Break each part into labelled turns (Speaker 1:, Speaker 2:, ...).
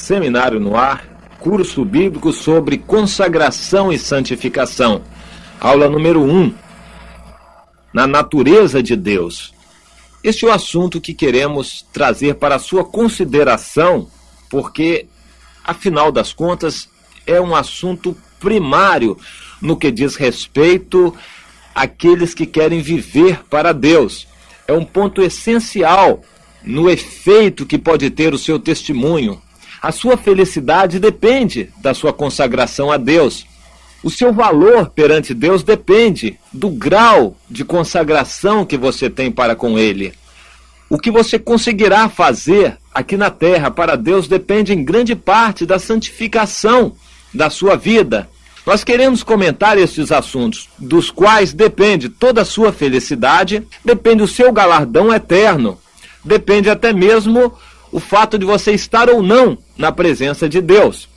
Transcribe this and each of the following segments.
Speaker 1: Seminário no Ar, curso bíblico sobre consagração e santificação. Aula número 1, na natureza de Deus. Este é o assunto que queremos trazer para a sua consideração, porque, afinal das contas, é um assunto primário no que diz respeito àqueles que querem viver para Deus. É um ponto essencial no efeito que pode ter o seu testemunho. A sua felicidade depende da sua consagração a Deus. O seu valor perante Deus depende do grau de consagração que você tem para com Ele. O que você conseguirá fazer aqui na terra para Deus depende em grande parte da santificação da sua vida. Nós queremos comentar estes assuntos, dos quais depende toda a sua felicidade, depende o seu galardão eterno, depende até mesmo o fato de você estar ou não na presença de Deus.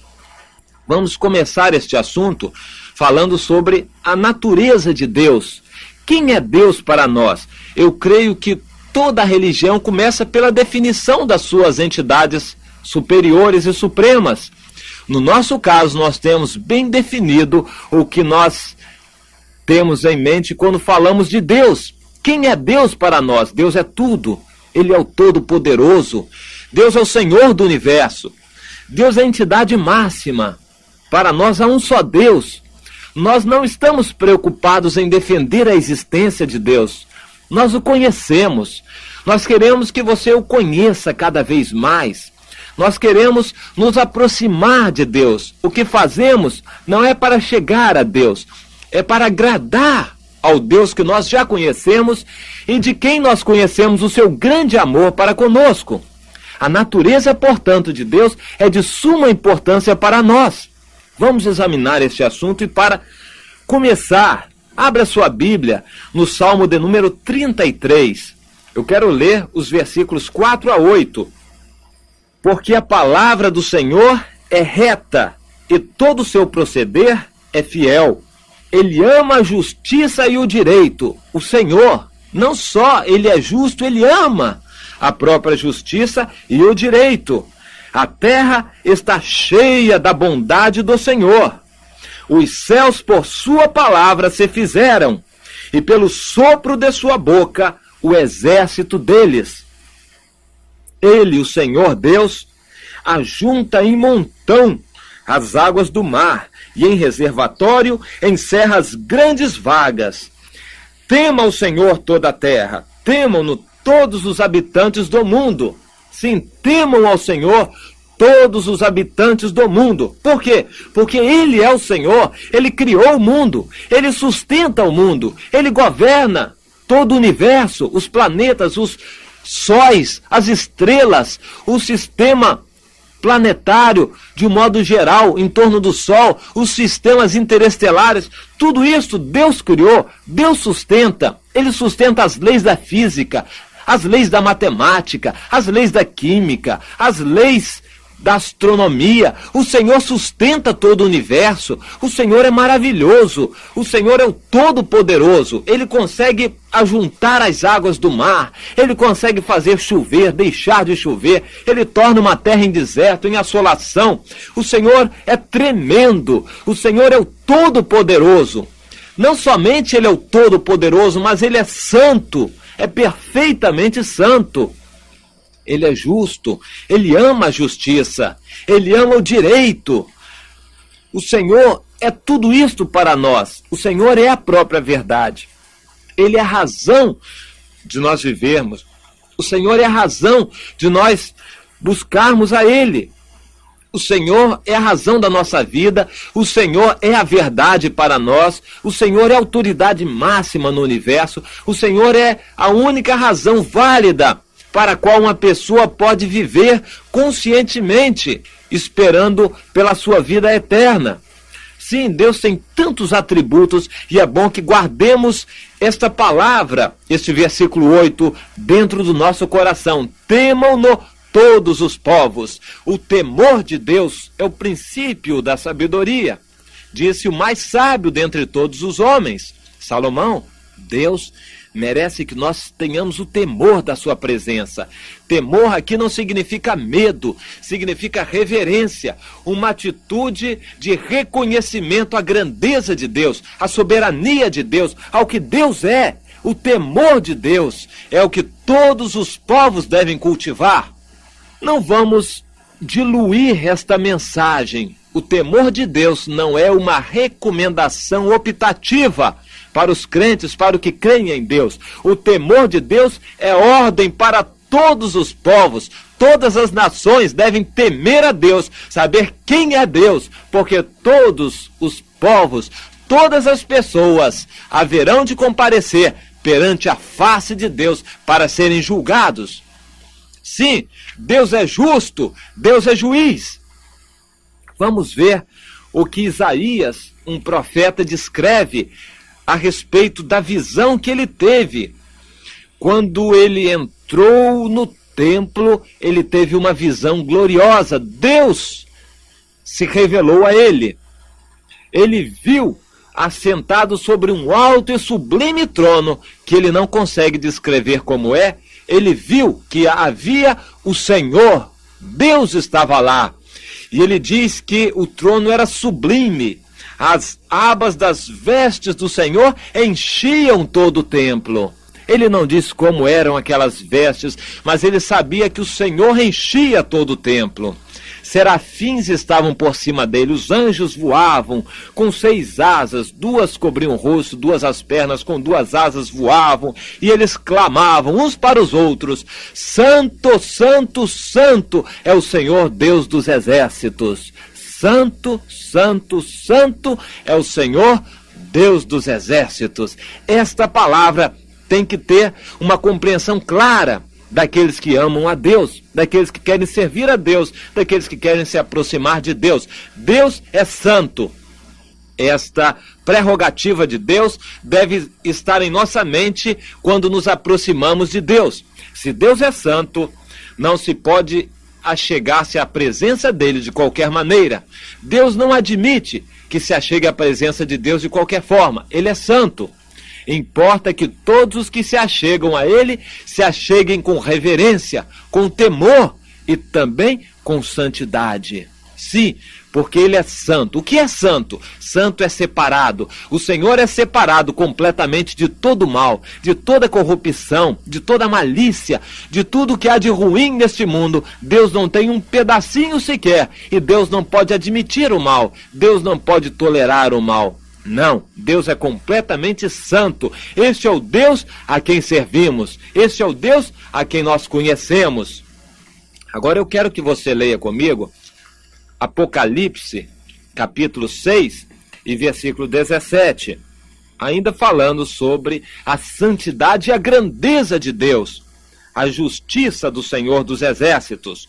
Speaker 1: Vamos começar este assunto falando sobre a natureza de Deus. Quem é Deus para nós? Eu creio que toda religião começa pela definição das suas entidades superiores e supremas. No nosso caso, nós temos bem definido o que nós temos em mente quando falamos de Deus. Quem é Deus para nós? Deus é tudo. Ele é o Todo-Poderoso. Deus é o Senhor do Universo. Deus é a entidade máxima. Para nós há um só Deus. Nós não estamos preocupados em defender a existência de Deus. Nós o conhecemos. Nós queremos que você o conheça cada vez mais. Nós queremos nos aproximar de Deus. O que fazemos não é para chegar a Deus, é para agradar ao Deus que nós já conhecemos e de quem nós conhecemos o seu grande amor para conosco. A natureza, portanto, de Deus é de suma importância para nós. Vamos examinar este assunto e para começar, abra sua Bíblia no Salmo de número 33. Eu quero ler os versículos 4 a 8. Porque a palavra do Senhor é reta e todo o seu proceder é fiel. Ele ama a justiça e o direito. O Senhor, não só Ele é justo, Ele ama a própria justiça e o direito. A terra está cheia da bondade do Senhor. Os céus por sua palavra se fizeram, e pelo sopro de sua boca o exército deles. Ele, o Senhor Deus, ajunta em montão as águas do mar, e em reservatório encerra as grandes vagas. Tema o Senhor toda a terra, temam-no todos os habitantes do mundo. Sim, temam ao Senhor todos os habitantes do mundo. Por quê? Porque Ele é o Senhor, Ele criou o mundo, Ele sustenta o mundo, Ele governa todo o universo, os planetas, os sóis, as estrelas, o sistema planetário de um modo geral em torno do Sol, os sistemas interestelares, tudo isso Deus criou, Deus sustenta. Ele sustenta as leis da física, as leis da matemática, as leis da química, as leis da astronomia. O Senhor sustenta todo o universo. O Senhor é maravilhoso. O Senhor é o Todo-Poderoso. Ele consegue ajuntar as águas do mar. Ele consegue fazer chover, deixar de chover. Ele torna uma terra em deserto, em assolação. O Senhor é tremendo. O Senhor é o Todo-Poderoso. Não somente Ele é o Todo-Poderoso, mas Ele é santo. É perfeitamente santo. Ele é justo, Ele ama a justiça, Ele ama o direito. O Senhor é tudo isto para nós. O Senhor é a própria verdade. Ele é a razão de nós vivermos. O Senhor é a razão de nós buscarmos a Ele. O Senhor é a razão da nossa vida. O Senhor é a verdade para nós. O Senhor é a autoridade máxima no universo. O Senhor é a única razão válida para a qual uma pessoa pode viver conscientemente, esperando pela sua vida eterna. Sim, Deus tem tantos atributos e é bom que guardemos esta palavra, este versículo 8, dentro do nosso coração. Temam-no todos os povos. O temor de Deus é o princípio da sabedoria. Disse o mais sábio dentre todos os homens. Salomão, Deus merece que nós tenhamos o temor da sua presença. Temor aqui não significa medo, significa reverência, uma atitude de reconhecimento à grandeza de Deus, à soberania de Deus, ao que Deus é. O temor de Deus é o que todos os povos devem cultivar. Não vamos diluir esta mensagem. O temor de Deus não é uma recomendação optativa para os crentes, para o que creem em Deus. O temor de Deus é ordem para todos os povos. Todas as nações devem temer a Deus, saber quem é Deus, porque todos os povos, todas as pessoas haverão de comparecer perante a face de Deus para serem julgados. Sim, Deus é justo, Deus é juiz. Vamos ver o que Isaías, um profeta, descreve a respeito da visão que ele teve. Quando ele entrou no templo, ele teve uma visão gloriosa. Deus se revelou a ele. Ele viu assentado sobre um alto e sublime trono, que ele não consegue descrever como é. Ele viu que havia o Senhor, Deus estava lá. E ele diz que o trono era sublime. As abas das vestes do Senhor enchiam todo o templo. Ele não diz como eram aquelas vestes, mas ele sabia que o Senhor enchia todo o templo. Serafins estavam por cima dele, os anjos voavam com 6 asas, 2 cobriam o rosto, 2 as pernas, com 2 asas voavam, e eles clamavam uns para os outros: Santo, Santo, Santo é o Senhor Deus dos exércitos. Santo, Santo, Santo é o Senhor Deus dos exércitos. Esta palavra tem que ter uma compreensão clara daqueles que amam a Deus, daqueles que querem servir a Deus, daqueles que querem se aproximar de Deus. Deus é santo. Esta prerrogativa de Deus deve estar em nossa mente quando nos aproximamos de Deus. Se Deus é santo, não se pode achegar-se à presença dele de qualquer maneira. Deus não admite que se achegue à presença de Deus de qualquer forma. Ele é santo. Importa que todos os que se achegam a ele se acheguem com reverência, com temor e também com santidade. Sim, porque ele é santo. O que é santo? Santo é separado. O Senhor é separado completamente de todo mal, de toda corrupção, de toda malícia, de tudo que há de ruim neste mundo. Deus não tem um pedacinho sequer, e Deus não pode admitir o mal. Deus não pode tolerar o mal. Não, Deus é completamente santo. Este é o Deus a quem servimos. Este é o Deus a quem nós conhecemos. Agora eu quero que você leia comigo Apocalipse, capítulo 6 e versículo 17. Ainda falando sobre a santidade e a grandeza de Deus, a justiça do Senhor dos exércitos.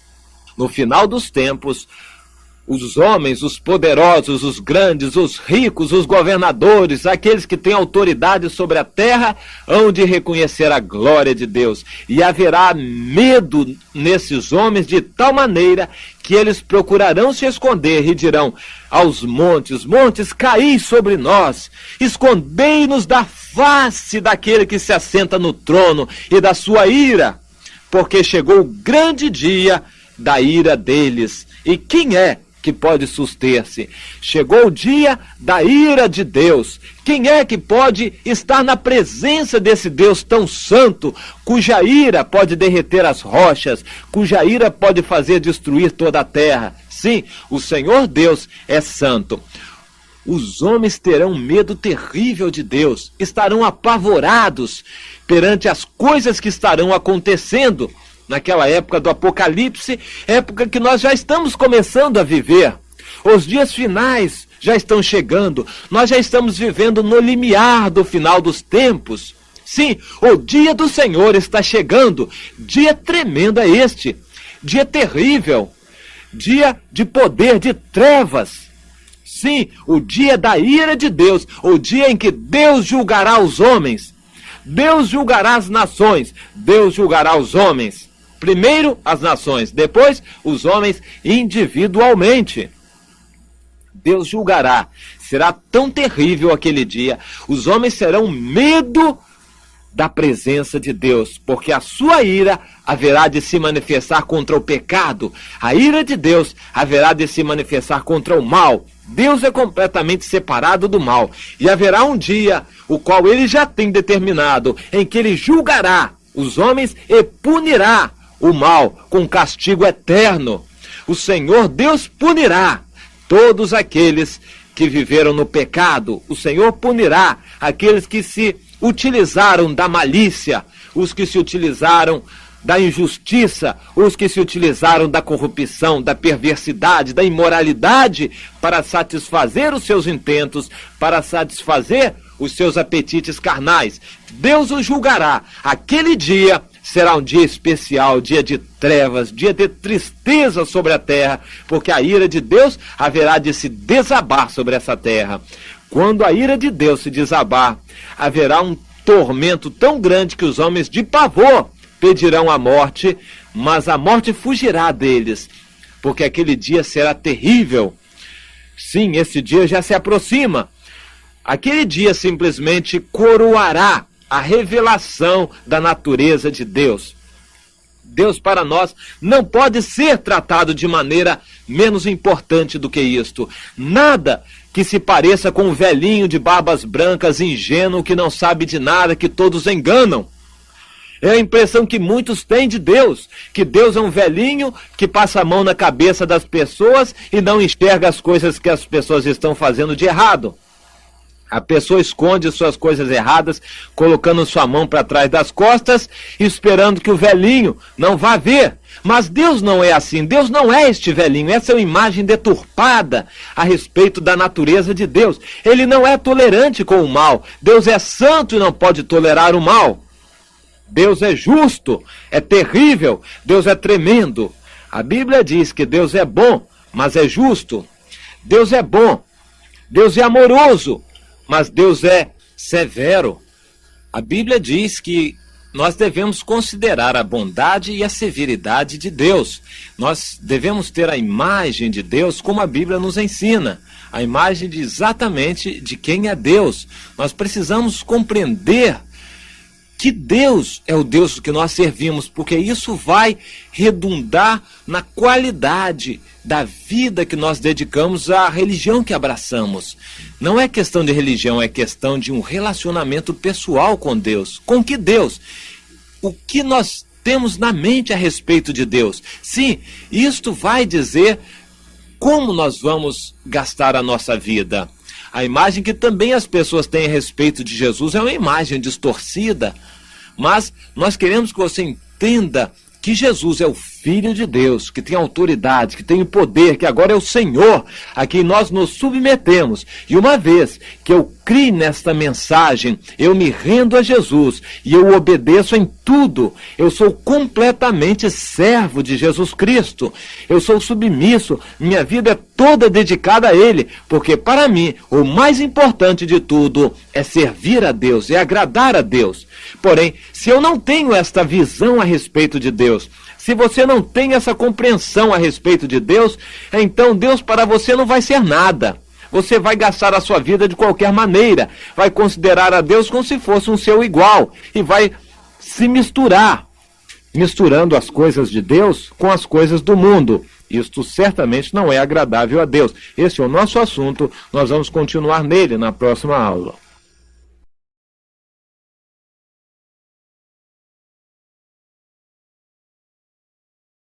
Speaker 1: No final dos tempos, os homens, os poderosos, os grandes, os ricos, os governadores, aqueles que têm autoridade sobre a terra, hão de reconhecer a glória de Deus. E haverá medo nesses homens de tal maneira que eles procurarão se esconder e dirão aos montes: montes, caí sobre nós, escondei-nos da face daquele que se assenta no trono e da sua ira, porque chegou o grande dia da ira deles. E quem é que pode suster-se? Chegou o dia da ira de Deus. Quem é que pode estar na presença desse Deus tão santo, cuja ira pode derreter as rochas, cuja ira pode fazer destruir toda a terra? Sim, o Senhor Deus é santo. Os homens terão medo terrível de Deus, estarão apavorados perante as coisas que estarão acontecendo naquela época do Apocalipse, época que nós já estamos começando a viver. Os dias finais já estão chegando, nós já estamos vivendo no limiar do final dos tempos. Sim, o dia do Senhor está chegando, dia tremendo é este, dia terrível, dia de poder de trevas. Sim, o dia da ira de Deus, o dia em que Deus julgará os homens, Deus julgará as nações, Deus julgará os homens. Primeiro as nações, depois os homens individualmente. Deus julgará. Será tão terrível aquele dia. Os homens terão medo da presença de Deus, porque a sua ira haverá de se manifestar contra o pecado, a ira de Deus haverá de se manifestar contra o mal. Deus é completamente separado do mal, e haverá um dia, o qual ele já tem determinado, em que ele julgará os homens e punirá o mal com castigo eterno. O Senhor Deus punirá todos aqueles que viveram no pecado. O Senhor punirá aqueles que se utilizaram da malícia, os que se utilizaram da injustiça, os que se utilizaram da corrupção, da perversidade, da imoralidade para satisfazer os seus intentos, para satisfazer os seus apetites carnais. Deus os julgará. Aquele dia será um dia especial, dia de trevas, dia de tristeza sobre a terra, porque a ira de Deus haverá de se desabar sobre essa terra. Quando a ira de Deus se desabar, haverá um tormento tão grande que os homens de pavor pedirão a morte, mas a morte fugirá deles, porque aquele dia será terrível. Sim, esse dia já se aproxima. Aquele dia simplesmente coroará a revelação da natureza de Deus. Deus para nós não pode ser tratado de maneira menos importante do que isto. Nada que se pareça com um velhinho de barbas brancas, ingênuo, que não sabe de nada, que todos enganam. É a impressão que muitos têm de Deus, que Deus é um velhinho que passa a mão na cabeça das pessoas e não enxerga as coisas que as pessoas estão fazendo de errado. A pessoa esconde suas coisas erradas, colocando sua mão para trás das costas, esperando que o velhinho não vá ver. Mas Deus não é assim, Deus não é este velhinho, essa é uma imagem deturpada a respeito da natureza de Deus. Ele não é tolerante com o mal, Deus é santo e não pode tolerar o mal. Deus é justo, é terrível, Deus é tremendo. A Bíblia diz que Deus é bom, mas é justo. Deus é bom, Deus é amoroso, mas Deus é severo. A Bíblia diz que nós devemos considerar a bondade e a severidade de Deus. Nós devemos ter a imagem de Deus como a Bíblia nos ensina. A imagem de exatamente de quem é Deus. Nós precisamos compreender que Deus é o Deus que nós servimos, porque isso vai redundar na qualidade da vida que nós dedicamos à religião que abraçamos. Não é questão de religião, é questão de um relacionamento pessoal com Deus. Com que Deus? O que nós temos na mente a respeito de Deus? Sim, isto vai dizer como nós vamos gastar a nossa vida. A imagem que também as pessoas têm a respeito de Jesus é uma imagem distorcida, mas nós queremos que você entenda que Jesus é o Filho de Deus, que tem autoridade, que tem o poder, que agora é o Senhor a quem nós nos submetemos. E uma vez que eu criei nesta mensagem, eu me rendo a Jesus e eu obedeço em tudo. Eu sou completamente servo de Jesus Cristo. Eu sou submisso, minha vida é toda dedicada a Ele, porque para mim o mais importante de tudo é servir a Deus, é agradar a Deus. Porém, se eu não tenho esta visão a respeito de Deus, se você não tem essa compreensão a respeito de Deus, então Deus para você não vai ser nada. Você vai gastar a sua vida de qualquer maneira, vai considerar a Deus como se fosse um seu igual e vai se misturar, misturando as coisas de Deus com as coisas do mundo. Isto certamente não é agradável a Deus. Esse é o nosso assunto, nós vamos continuar nele na próxima aula.